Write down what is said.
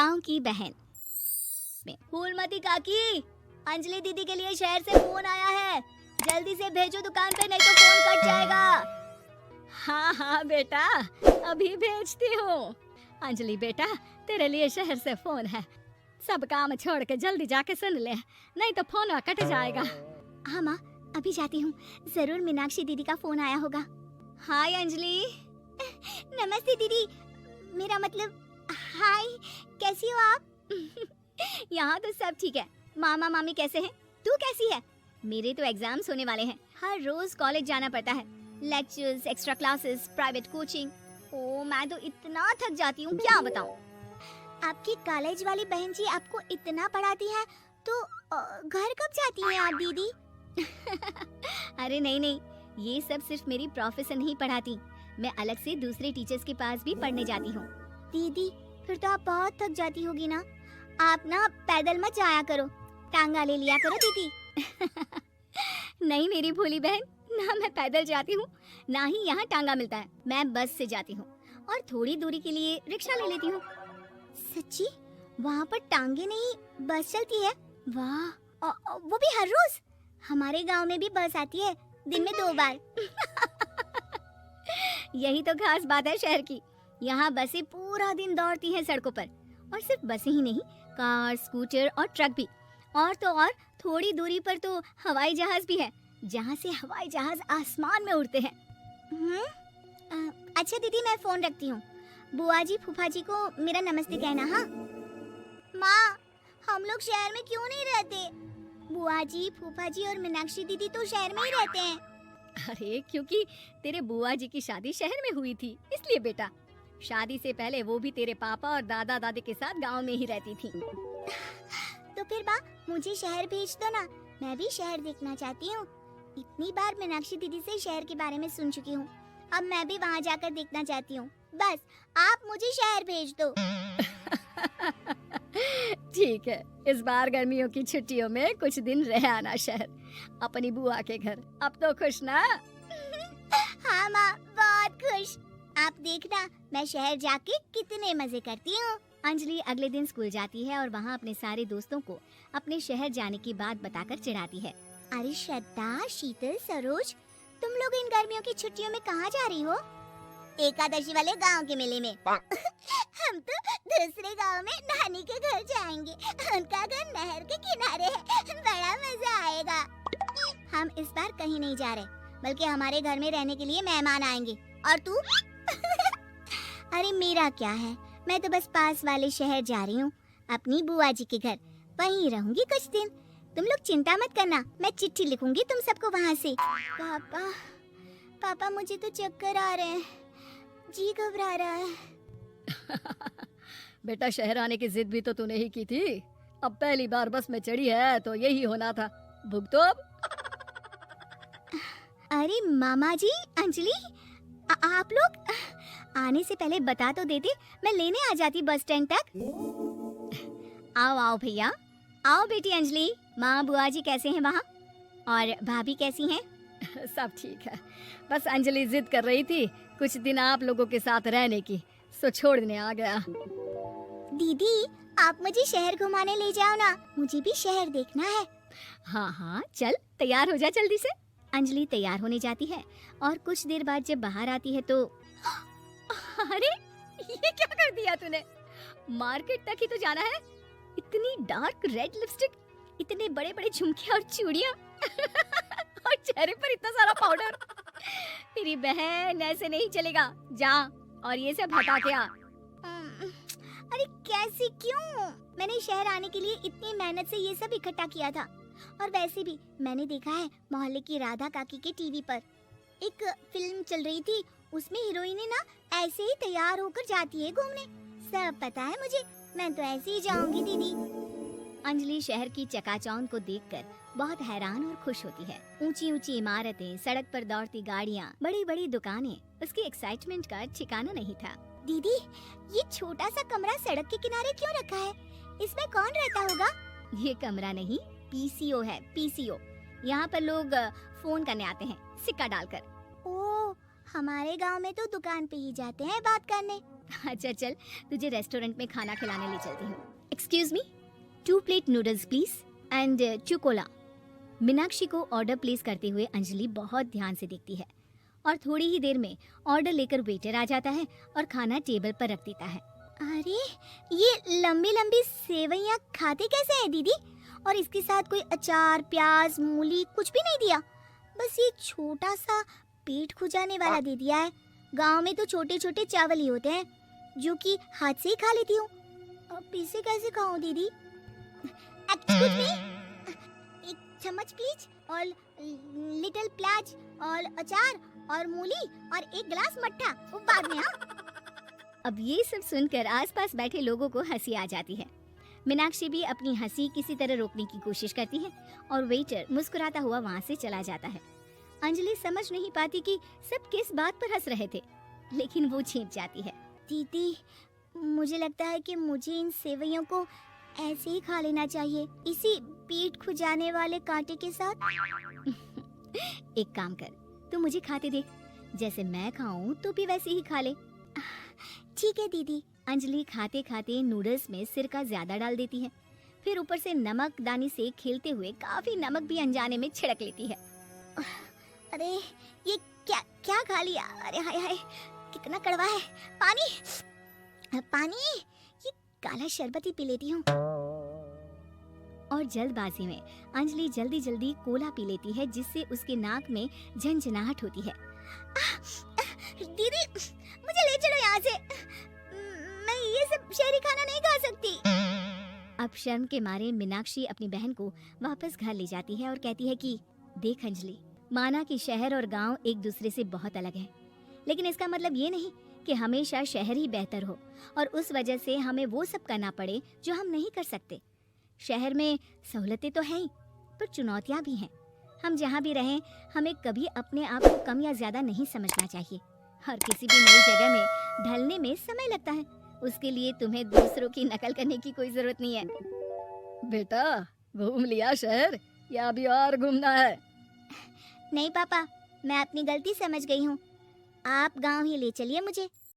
गांव की बहन में। फूलमती काकी, अंजलि दीदी के लिए शहर से फोन आया है, जल्दी से भेजो दुकान पे, नहीं तो फोन कट जाएगा। हाँ हाँ बेटा, अभी भेजती हूँ। अंजलि बेटा, तेरे लिए शहर से फोन है, सब काम छोड़ के जल्दी जाके सुन ले, नहीं तो फोन कट जाएगा। हाँ माँ, अभी जाती हूँ, जरूर मीनाक्षी दीदी का फोन आया होगा। हाय अंजलि। नमस्ते दीदी, मेरा मतलब हाय, कैसी हो आप? यहाँ तो सब ठीक है। मामा मामी कैसे हैं? तू कैसी है? मेरे तो एग्जाम्स होने वाले हैं, हर रोज कॉलेज जाना पड़ता है, lectures, extra classes, private coaching. ओ मैं तो इतना थक जाती हूँ, क्या बताऊँ। आपकी कॉलेज वाली बहन जी आपको इतना पढ़ाती है, तो घर कब जाती हैं आप दीदी? अरे नहीं नहीं, ये सब सिर्फ मेरी प्रोफेसर नहीं पढ़ाती, मैं अलग से दूसरे टीचर्स के पास भी पढ़ने जाती हूँ। दीदी फिर तो आप बहुत थक जाती होगी ना, आप ना पैदल मत जाया करो, टांगा ले लिया करो दीदी। नहीं मेरी भोली बहन, ना मैं पैदल जाती हूँ, ना ही यहाँ टांगा मिलता है, मैं बस से जाती हूँ और थोड़ी दूरी के लिए रिक्शा ले लेती हूँ। सच्ची? वहाँ पर टांगे नहीं, बस चलती है? वाह, वो भी हर रोज? हमारे गांव में भी बस आती है, दिन में 2 बार। यही तो खास बात है शहर की, यहाँ बसें पूरा दिन दौड़ती हैं सड़कों पर, और सिर्फ बसें ही नहीं, कार, स्कूटर और ट्रक भी, और तो और थोड़ी दूरी पर तो हवाई जहाज भी है, जहाँ से हवाई जहाज आसमान में उड़ते हैं। अच्छा दीदी, मैं फोन रखती हूँ, बुआ जी फूफा जी को मेरा नमस्ते कहना। हाँ माँ, हम लोग शहर में क्यों नहीं रहते? बुआ जी, फूफा जी और मीनाक्षी दीदी तो शहर में ही रहते हैं। अरे क्योंकि तेरे बुआ जी की शादी शहर में हुई थी, इसलिए बेटा। शादी से पहले वो भी तेरे पापा और दादा दादी के साथ गांव में ही रहती थी। तो फिर बा, मुझे शहर भेज दो ना, मैं भी शहर देखना चाहती हूँ। इतनी बार मीनाक्षी दीदी से शहर के बारे में सुन चुकी हूँ, अब मैं भी वहाँ जाकर देखना चाहती हूँ। बस आप मुझे शहर भेज दो। ठीक है, इस बार गर्मियों की छुट्टियों में कुछ दिन रह आना शहर, अपनी बुआ के घर। अब तो खुश ना? हाँ माँ, बहुत खुश। आप देखना मैं शहर जाके कितने मजे करती हूँ। अंजलि अगले दिन स्कूल जाती है और वहाँ अपने सारे दोस्तों को अपने शहर जाने की बात बताकर चिढ़ाती है। अरे श्रद्धा, शीतल, सरोज, तुम लोग इन गर्मियों की छुट्टियों में कहाँ जा रही हो? एकादशी वाले गांव के मेले में। हम तो दूसरे गांव में नानी के घर जाएंगे, उनका घर नहर के किनारे है, बड़ा मजा आएगा। हम इस बार कहीं नहीं जा रहे, बल्कि हमारे घर में रहने के लिए मेहमान आएंगे। और तू? अरे मेरा क्या है, मैं तो बस पास वाले शहर जा रही हूँ, अपनी बुआ जी के घर, वहीं रहूंगी कुछ दिन। तुम लोग चिंता मत करना, मैं चिट्ठी लिखूंगी तुम सबको वहाँ से। पापा मुझे तो चक्कर आ रहे हैं, जी घबरा रहा है। बेटा शहर आने की जिद भी तो तूने ही की थी, अब पहली बार बस में चढ़ी है तो यही होना था, भुगतो अब। अरे मामा जी, अंजलि, आप लोग आने से पहले बता तो देते, मैं लेने आ जाती बस स्टैंड तक। आओ आओ भैया, आओ बेटी अंजलि। माँ बुआ जी कैसे हैं वहाँ, और भाभी कैसी हैं? सब ठीक है, बस अंजलि जिद कर रही थी कुछ दिन आप लोगों के साथ रहने की, सो छोड़ने आ गया। दीदी आप मुझे शहर घुमाने ले जाओ ना, मुझे भी शहर देखना है। हाँ हाँ चल, तैयार हो जा जल्दी से। अंजलि तैयार होने जाती है और कुछ देर बाद जब बाहर आती है तो अरे ये क्या कर दिया तूने, मार्केट तक ही तो जाना है, इतनी डार्क रेड लिपस्टिक, इतने बड़े बड़े झुमके और चूड़ियां और चेहरे पर इतना सारा पाउडर। मेरी बहन ऐसे नहीं चलेगा, जा और ये सब हटा के आ। अरे कैसे, क्यों? मैंने शहर आने के लिए इतनी मेहनत से ये सब इकट्ठा किया था, और वैसे भी मैंने देखा है मोहल्ले की राधा काकी के टीवी पर एक फिल्म चल रही थी, उसमें हीरोइनें ना ऐसे ही तैयार होकर जाती है घूमने। सब पता है मुझे, मैं तो ऐसे ही जाऊंगी दीदी। अंजलि शहर की चकाचौंध को देखकर बहुत हैरान और खुश होती है। ऊंची ऊंची इमारतें, सड़क पर दौड़ती गाड़ियाँ, बड़ी बड़ी दुकानें, उसकी एक्साइटमेंट का ठिकाना नहीं था। दीदी ये छोटा सा कमरा सड़क के किनारे क्यों रखा है, इसमें कौन रहता होगा? ये कमरा नहीं, पीसीओ है, पीसीओ। यहाँ पर लोग फोन करने आते हैं सिक्का डालकर। ओ, हमारे गांव में तो दुकान पे ही जाते हैं बात करने। अच्छा चल, तुझे रेस्टोरेंट में खाना खिलाने ले चलती हूँ। Excuse me, 2 plate noodles please and 2 Cola. Meenakshi को ऑर्डर प्लेस करते हुए अंजलि बहुत ध्यान से देखती है और थोड़ी ही देर में ऑर्डर लेकर वेटर आ जाता है और खाना टेबल पर रख देता है। अरे ये लंबी लंबी सेवइयाँ खाते कैसे हैं दीदी? और इसके साथ कोई अचार, प्याज, मूली कुछ भी नहीं दिया, बस ये छोटा सा पेट खुजाने वाला दे दिया है। गांव में तो छोटे छोटे चावल ही होते हैं जो कि हाथ से ही खा लेती हूँ, अब इसे कैसे खाऊं दीदी? एक्सक्यूज मी, एक चम्मच प्लीज और लिटिल प्याज और अचार और मूली और एक गिलास मट्ठा, वो बाद में। हाँ, अब ये सब सुनकर आसपास बैठे लोगों को हंसी आ जाती है। मीनाक्षी भी अपनी हंसी किसी तरह रोकने की कोशिश करती है और वेटर मुस्कुराता हुआ वहाँ से चला जाता है। अंजलि समझ नहीं पाती कि सब किस बात पर हंस रहे थे, लेकिन वो छिप जाती है। दीदी, मुझे लगता है कि मुझे इन सेवइयों को ऐसे ही खा लेना चाहिए, इसी पेट खुजाने वाले कांटे के साथ। एक काम कर, तू मुझे खाते देख, जैसे मैं खाऊं तो भी वैसे ही खा ले। ठीक है दीदी। अंजलि खाते खाते नूडल्स में सिरका ज्यादा डाल देती है, फिर ऊपर से नमक दानी से खेलते हुए काफी नमक भी अनजाने में छिड़क लेती है। अरे ये क्या क्या खा लिया? अरे हाय हाय, कितना कड़वा है। पानी पानी, ये काला शरबत ही पी लेती हूँ। और जल्दबाजी में अंजलि जल्दी जल्दी कोला पी लेती है, जिससे उसके नाक में झंझनाहट होती है। दीदी, मुझे ले चलो यहाँ से, मैं ये सब शहरी खाना नहीं खा सकती। अब शर्म के मारे मीनाक्षी अपनी बहन को वापस घर ले जाती है और कहती है कि देख अंजलि, माना कि शहर और गांव एक दूसरे से बहुत अलग है, लेकिन इसका मतलब ये नहीं कि हमेशा शहर ही बेहतर हो और उस वजह से हमें वो सब करना पड़े जो हम नहीं कर सकते। शहर में सहूलतें तो हैं ही, पर चुनौतियाँ भी हैं। हम जहाँ भी रहें, हमें कभी अपने आप को कम या ज्यादा नहीं समझना चाहिए। और किसी भी नई जगह में ढलने में समय लगता है, उसके लिए तुम्हें दूसरों की नकल करने की कोई जरूरत नहीं है। बेटा, घूम लिया शहर या अभी और घूमना है? नहीं पापा, मैं अपनी गलती समझ गई हूँ, आप गांव ही ले चलिए मुझे।